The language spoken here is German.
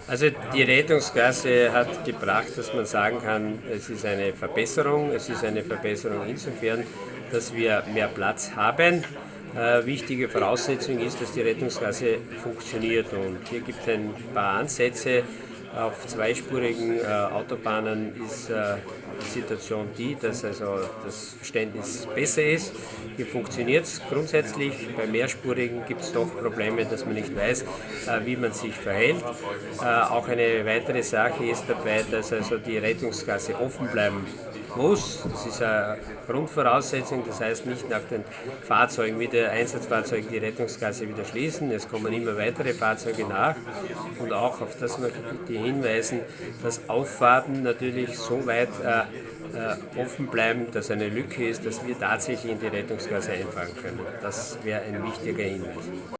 Also die Rettungsgasse hat gebracht, dass man sagen kann, es ist eine Verbesserung. Es ist eine Verbesserung insofern, dass wir mehr Platz haben. Wichtige Voraussetzung ist, dass die Rettungsgasse funktioniert. Und hier gibt es ein paar Ansätze. Auf zweispurigen Autobahnen ist die Situation die, dass also das Verständnis besser ist. Hier funktioniert es grundsätzlich. Bei mehrspurigen gibt es doch Probleme, dass man nicht weiß, wie man sich verhält. Auch eine weitere Sache ist dabei, dass also die Rettungsgasse offen bleiben muss. Das ist eine Grundvoraussetzung, das heißt nicht nach den Fahrzeugen wie der Einsatzfahrzeuge die Rettungsgasse wieder schließen. Es kommen immer weitere Fahrzeuge nach und auch auf das möchte ich die hinweisen, dass Auffahrten natürlich so weit offen bleiben, dass eine Lücke ist, dass wir tatsächlich in die Rettungsgasse einfahren können. Das wäre ein wichtiger Hinweis.